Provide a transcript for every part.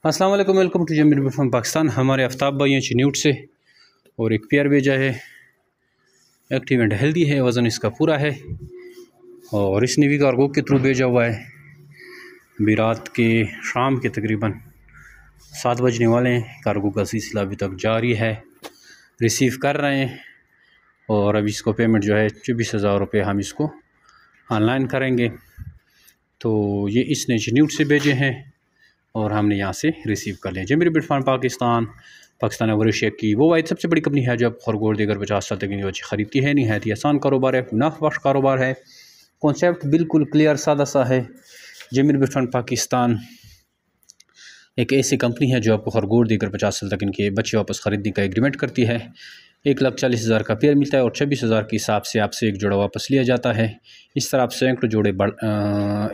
अस्सलाम वालेकुम, welcome to Zameer from Pakistan. हमारे आफ्ताब भाई हैं चिन्यूट से और एक पेयर भेजा है। एक्टिव एंड हेल्दी है, वज़न इसका पूरा है और इसने भी कार्गो के थ्रू भेजा हुआ है। अभी रात के शाम के तकरीबन 7 बजने वाले हैं। कार्गो का सिलसिला अभी तक जारी है, रिसीव कर रहे हैं और अभी इसको पेमेंट जो है 24,000 रुपये हम इसको ऑनलाइन करेंगे। तो ये इसने चिन्यूट से भेजे हैं और हमने यहाँ से रिसीव कर लिया। जमीर बिट फार्म पाकिस्तान एवरेशिया की वो वाइद सबसे बड़ी कंपनी है जो अब खरगोश देकर 50 साल तक की बच्ची खरीदती है। नहायत ही आसान कारोबार है, मुनाफा बख्श कारोबार है। कॉन्सेप्ट बिल्कुल क्लियर सादा सा है। जमीर बिट फार्म पाकिस्तान एक ऐसी कंपनी है जो आपको खरगोश देकर 50 साल तक इनके बच्चे वापस ख़रीदने का एग्रीमेंट करती है। 1,40,000 का पेयर मिलता है और 26,000 के हिसाब से आपसे एक जोड़ा वापस लिया जाता है। इस तरह आप सैकड़ों जोड़े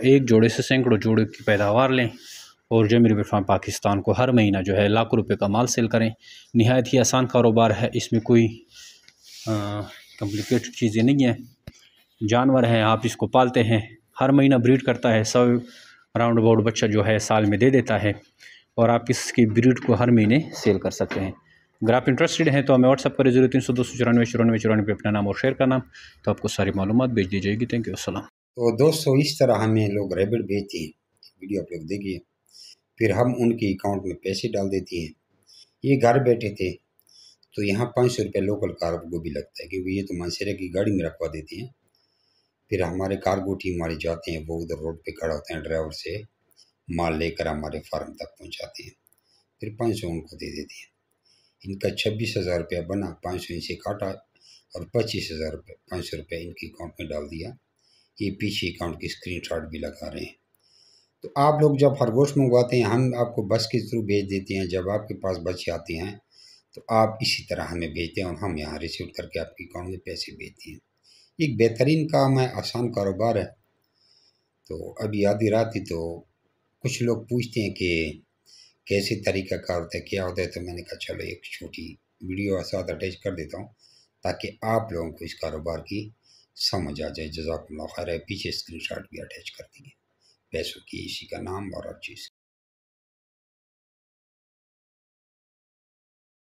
एक जोड़े से सैकड़ों जोड़े की पैदावार लें और जमीर बिट फार्म पाकिस्तान को हर महीना जो है लाखों रुपए का माल सेल करें। नहायत ही आसान कारोबार है, इसमें कोई कॉम्प्लिकेटेड चीज़ें नहीं हैं। जानवर है, आप इसको पालते हैं, हर महीना ब्रीड करता है, 100 राउंड अबाउट बच्चा जो है साल में दे देता है और आप इसकी ब्रीड को हर महीने सेल कर सकते हैं। अगर आप इंटरेस्टेड हैं तो हमें व्हाट्सअप करें 0300 294 94 पे अपना नाम और शेयर करना, तो आपको सारी मालूमात भेज दी जाएगी। थैंक यू, अस्सलाम। तो दोस्तों, इस तरह हमें लोग रैबिट भेजते हैं, वीडियो आप लोग देखिए, फिर हम उनके अकाउंट में पैसे डाल देते हैं। ये घर बैठे थे तो यहाँ 500 रुपये लोकल कार्गो भी लगता है, क्योंकि ये तो मानसरे की गाड़ी में रखवा देते हैं। फिर हमारे कार्गो टीम हमारे जाते हैं, वो उधर रोड पे खड़ा होते हैं, ड्राइवर से माल लेकर हमारे फार्म तक पहुँचाते हैं, फिर 500 उनको दे देते हैं। इनका 26,000 रुपया बना, 500 इनसे काटा और 25,000 रुपये 500 रुपये इनके अकाउंट में डाल दिया। ये पीछे अकाउंट की स्क्रीनशॉट भी लगा रहे हैं। तो आप लोग जब खरगोश मंगवाते हैं, हम आपको बस के थ्रू भेज देते हैं। जब आपके पास बच्चे आते हैं तो आप इसी तरह हमें भेजते हैं और हम यहाँ रिसीव करके आपके अकाउंट में पैसे भेजते हैं। एक बेहतरीन काम है, आसान कारोबार है। तो अभी आधी रात ही तो कुछ लोग पूछते हैं कि कैसे तरीका कार होता है, क्या होता है, तो मैंने कहा चलो एक छोटी वीडियो साथ अटैच कर देता हूँ ताकि आप लोगों को इस कारोबार की समझ आ जाए। जज़ाकुमुल्लाह खैर। पीछे स्क्रीनशॉट भी अटैच कर देंगे, पैसों की, इसी का नाम और हर चीज़।